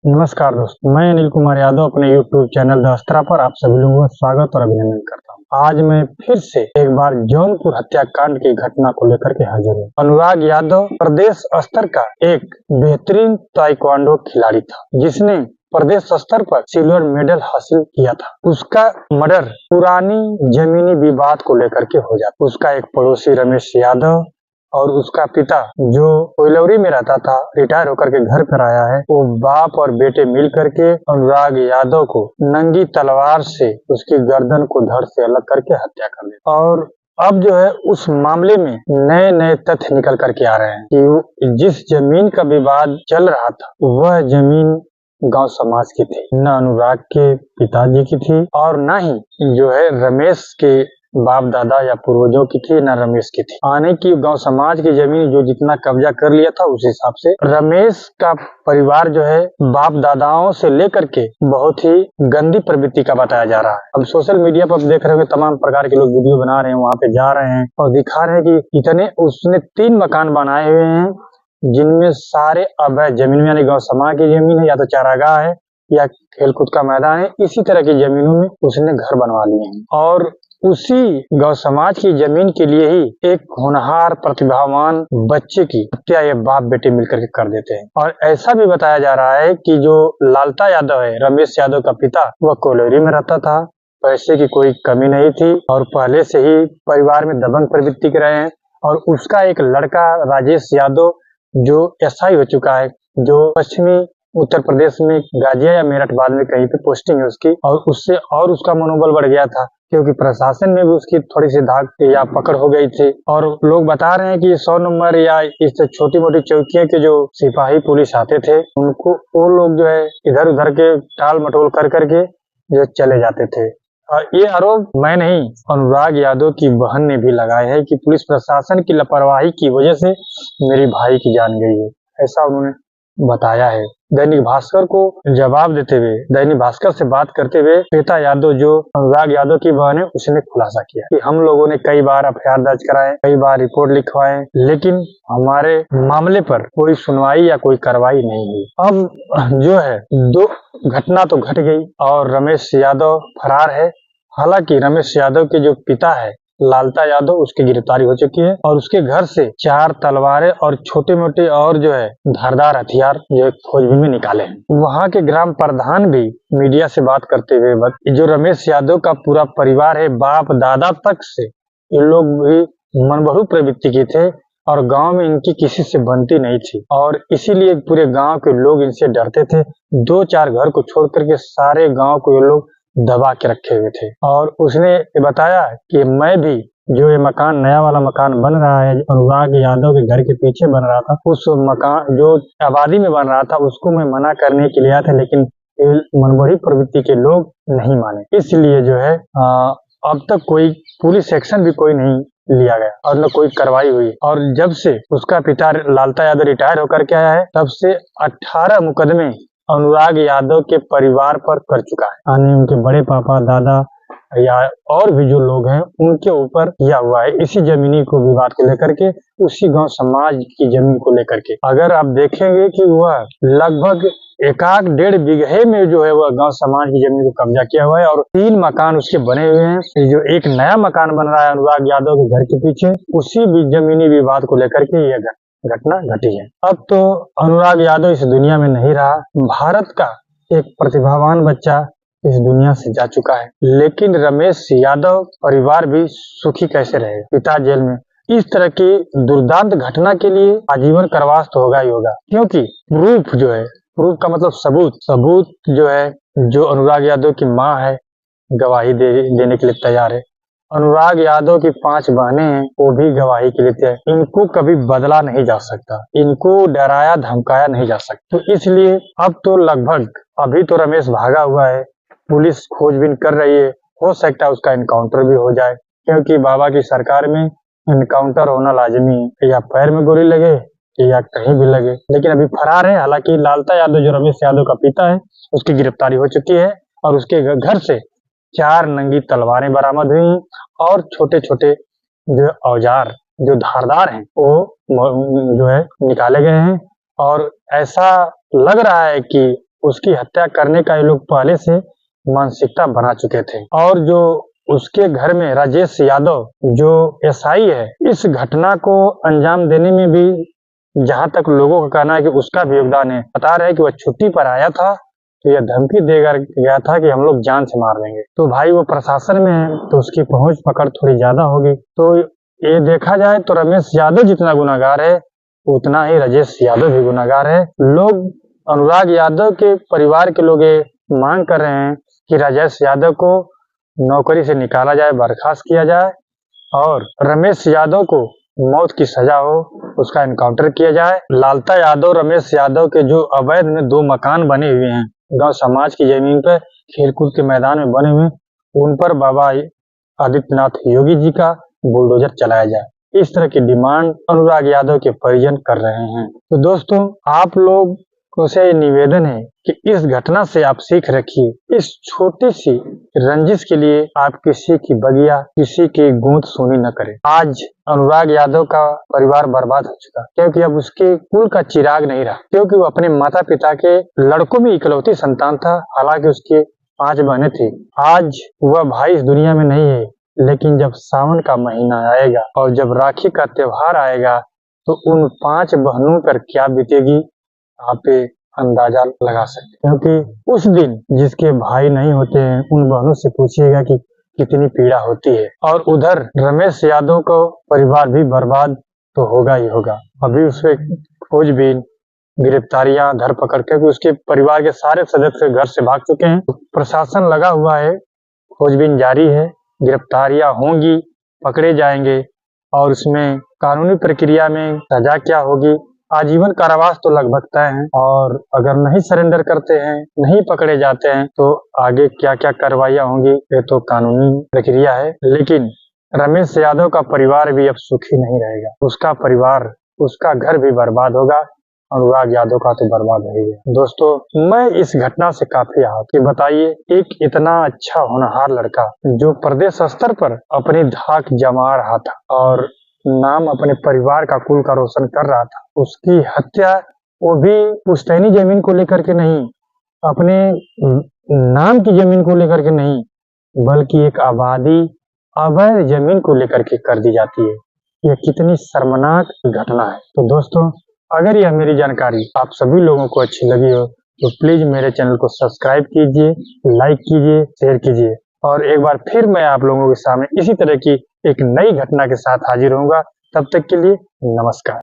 नमस्कार दोस्तों, मैं अनिल कुमार यादव अपने YouTube चैनल द अस्त्रा पर आप सभी लोगों का स्वागत और अभिनंदन करता हूं। आज मैं फिर से एक बार जौनपुर हत्याकांड की घटना को लेकर के हाजिर हूँ। अनुराग यादव प्रदेश स्तर का एक बेहतरीन ताइक्वांडो खिलाड़ी था, जिसने प्रदेश स्तर पर सिल्वर मेडल हासिल किया था। उसका मर्डर पुरानी जमीनी विवाद को लेकर के हो जाता। उसका एक पड़ोसी रमेश यादव और उसका पिता जो कोइलवरी में रहता था, रिटायर होकर के घर पर आया है, वो बाप और बेटे मिल करके अनुराग यादव को नंगी तलवार से उसकी गर्दन को धड़ से अलग करके हत्या कर दी। और अब जो है उस मामले में नए नए तथ्य निकल करके आ रहे हैं कि जिस जमीन का विवाद चल रहा था वह जमीन गांव समाज की थी, न अनुराग के पिताजी की थी और न ही जो है रमेश के बाप दादा या पूर्वजों की थी, न रमेश की थी। आने की गांव समाज की जमीन जो जितना कब्जा कर लिया था उस हिसाब से रमेश का परिवार जो है बाप दादाओं से लेकर के बहुत ही गंदी प्रवृत्ति का बताया जा रहा है। अब सोशल मीडिया पर देख रहे हो तमाम प्रकार के लोग वीडियो बना रहे हैं, वहाँ पे जा रहे हैं और दिखा रहे हैं कि इतने उसने 3 मकान बनाए हुए हैं जिनमें सारे अवैध जमीन, यानी गाँव समाज की जमीन है, या तो चारागाह है या खेलकूद का मैदान है, इसी तरह की जमीनों में उसने घर बनवा लिए हैं। और उसी गौ समाज की जमीन के लिए ही एक होनहार प्रतिभावान बच्चे की हत्या ये बाप बेटे मिलकर के कर देते हैं। और ऐसा भी बताया जा रहा है कि जो लालता यादव है, रमेश यादव का पिता, वह कोयलरी में रहता था, पैसे की कोई कमी नहीं थी और पहले से ही परिवार में दबंग प्रवृत्ति के रहे हैं। और उसका एक लड़का राजेश यादव जो एसआई हो चुका है, जो पश्चिमी उत्तर प्रदेश में गाजिया या मेरठ बाद में कहीं पे पोस्टिंग है उसकी, और उससे और उसका मनोबल बढ़ गया था क्योंकि प्रशासन में भी उसकी थोड़ी सी धाक या पकड़ हो गई थी। और लोग बता रहे हैं कि 100 नंबर या इस छोटी मोटी चौकियों के जो सिपाही पुलिस आते थे, उनको वो लोग जो है इधर उधर के टाल मटोल कर करके जो चले जाते थे। और ये आरोप मैं नहीं, अनुराग यादव की बहन ने भी लगाए है कि पुलिस प्रशासन की लापरवाही की वजह से मेरे भाई की जान गई है, ऐसा उन्होंने बताया है। दैनिक भास्कर को जवाब देते हुए, दैनिक भास्कर से बात करते हुए श्वेता यादव जो अनुराग यादव की बहन है, उसने खुलासा किया कि हम लोगों ने कई बार एफआईआर दर्ज कराए, कई बार रिपोर्ट लिखवाए, लेकिन हमारे मामले पर कोई सुनवाई या कोई कार्रवाई नहीं हुई। अब जो है 2 घटना तो घट गई और रमेश यादव फरार है। हालांकि रमेश यादव के जो पिता है लालता यादव, उसकी गिरफ्तारी हो चुकी है और उसके घर से 4 तलवारें और छोटे मोटे और जो है धारदार हथियार जो खोजबीन में निकाले हैं। वहाँ के ग्राम प्रधान भी मीडिया से बात करते हुए जो रमेश यादव का पूरा परिवार है, बाप दादा तक से ये लोग भी मनबड़ू प्रवृत्ति के थे और गांव में इनकी किसी से बनती नहीं थी और इसीलिए पूरे गांव के लोग इनसे डरते थे। 2-4 घर को छोड़ करके सारे गांव को ये लोग दबा के रखे हुए थे। और उसने बताया कि मैं भी जो ये मकान, नया वाला मकान बन रहा है, अनुराग यादव के घर के पीछे बन रहा था, उस मकान जो आबादी में बन रहा था उसको मैं मना करने के लिए आया था, लेकिन मनबड़ी प्रवृत्ति के लोग नहीं माने। इसलिए जो है अब तक कोई पुलिस एक्शन भी कोई नहीं लिया गया और न कोई कार्रवाई हुई। और जब से उसका पिता लालता यादव रिटायर होकर के आया है, तब से 18 मुकदमे अनुराग यादव के परिवार पर कर चुका है, यानी उनके बड़े पापा, दादा या और भी जो लोग हैं उनके ऊपर किया हुआ है इसी जमीनी को विवाद को लेकर के, उसी गांव समाज की जमीन को लेकर के। अगर आप देखेंगे कि वह लगभग 1-1.5 बीघे में जो है वह गांव समाज की जमीन को कब्जा किया हुआ है और 3 मकान उसके बने हुए हैं। जो एक नया मकान बन रहा है अनुराग यादव के घर के पीछे, उसी भी जमीनी विवाद को लेकर के यह घटना घटी है। अब तो अनुराग यादव इस दुनिया में नहीं रहा, भारत का एक प्रतिभावान बच्चा इस दुनिया से जा चुका है, लेकिन रमेश यादव परिवार भी सुखी कैसे रहे, पिता जेल में। इस तरह की दुर्दांत घटना के लिए आजीवन कारावास तो होगा ही होगा, क्योंकि प्रूफ जो है, प्रूफ का मतलब सबूत जो है, जो अनुराग यादव की माँ है गवाही देने के लिए तैयार है। अनुराग यादव की 5 बहनें हैं, वो भी गवाही के लिए तैयार। इनको कभी बदला नहीं जा सकता, इनको डराया धमकाया नहीं जा सकता। तो इसलिए अब तो लगभग, अभी तो रमेश भागा हुआ है, पुलिस खोजबीन कर रही है, हो सकता है उसका एनकाउंटर भी हो जाए, क्योंकि बाबा की सरकार में एनकाउंटर होना लाजमी है, या पैर में गोली लगे या कहीं भी लगे। लेकिन अभी फरार है। हालांकि लालता यादव जो रमेश यादव का पिता है, उसकी गिरफ्तारी हो चुकी है और उसके घर से 4 नंगी तलवारें बरामद हुई और छोटे छोटे जो औजार जो धारदार हैं वो जो है निकाले गए हैं। और ऐसा लग रहा है कि उसकी हत्या करने का ये लोग पहले से मानसिकता बना चुके थे। और जो उसके घर में राजेश यादव जो एसआई है, इस घटना को अंजाम देने में भी जहां तक लोगों का कहना है कि उसका भी योगदान है। बता रहे हैं कि वह छुट्टी पर आया था तो यह धमकी देकर गया था कि हम लोग जान से मार देंगे। तो भाई वो प्रशासन में है तो उसकी पहुंच पकड़ थोड़ी ज्यादा होगी। तो ये देखा जाए तो रमेश यादव जितना गुनाहगार है उतना ही राजेश यादव भी गुनाहगार है। लोग अनुराग यादव के परिवार के लोग ये मांग कर रहे हैं कि राजेश यादव को नौकरी से निकाला जाए, बर्खास्त किया जाए और रमेश यादव को मौत की सजा हो, उसका एनकाउंटर किया जाए। लालता यादव, रमेश यादव के जो अवैध में 2 मकान बने हुए हैं गांव समाज की जमीन पर, खेलकूद के मैदान में बने हुए, उन पर बाबा आदित्यनाथ योगी जी का बुलडोजर चलाया जाए। इस तरह की डिमांड अनुराग यादव के परिजन कर रहे हैं। तो दोस्तों, आप लोग से निवेदन है कि इस घटना से आप सीख रखिए। इस छोटी सी रंजिश के लिए आप किसी की बगिया, किसी की गूंथ सुनी न करें। आज अनुराग यादव का परिवार बर्बाद हो चुका क्योंकि अब उसके कुल का चिराग नहीं रहा, क्योंकि वो अपने माता पिता के लड़कों में इकलौती संतान था। हालांकि उसके 5 बहनें थी। आज वह भाई इस दुनिया में नहीं है, लेकिन जब सावन का महीना आएगा और जब राखी का त्योहार आएगा तो उन 5 बहनों पर क्या बीतेगी आप अंदाजा लगा सकते, क्योंकि उस दिन जिसके भाई नहीं होते हैं उन बहनों से पूछिएगा कि कितनी पीड़ा होती है। और उधर रमेश यादव को परिवार भी बर्बाद तो होगा ही होगा। अभी उसके खोजबीन, गिरफ्तारियां, धरपकड़, क्योंकि उसके परिवार के सारे सदस्य घर से भाग चुके हैं। प्रशासन लगा हुआ है, खोजबीन जारी है, गिरफ्तारियां होंगी, पकड़े जाएंगे और उसमें कानूनी प्रक्रिया में सजा क्या होगी, आजीवन कारावास तो लगभग तय है। और अगर नहीं सरेंडर करते हैं, नहीं पकड़े जाते हैं तो आगे क्या क्या कार्रवाइयां होंगी ये तो कानूनी प्रक्रिया है। लेकिन रमेश यादव का परिवार भी अब सुखी नहीं रहेगा। उसका परिवार, उसका घर भी बर्बाद होगा। अनुराग यादव का तो बर्बाद हो गया। दोस्तों, मैं इस घटना से काफी आहत कि बताइए, एक इतना अच्छा होनहार लड़का जो प्रदेश स्तर पर अपनी धाक जमा रहा था और नाम अपने परिवार का, कुल का रोशन कर रहा था, उसकी हत्या वो भी पुश्तैनी जमीन को लेकर के नहीं, अपने नाम की जमीन को लेकर के नहीं, बल्कि एक आबादी, अवैध जमीन को लेकर के कर दी जाती है। यह कितनी शर्मनाक घटना है। तो दोस्तों, अगर यह मेरी जानकारी आप सभी लोगों को अच्छी लगी हो तो प्लीज मेरे चैनल को सब्सक्राइब कीजिए, लाइक कीजिए, शेयर कीजिए। और एक बार फिर मैं आप लोगों के सामने इसी तरह की एक नई घटना के साथ हाजिर होऊंगा। तब तक के लिए नमस्कार।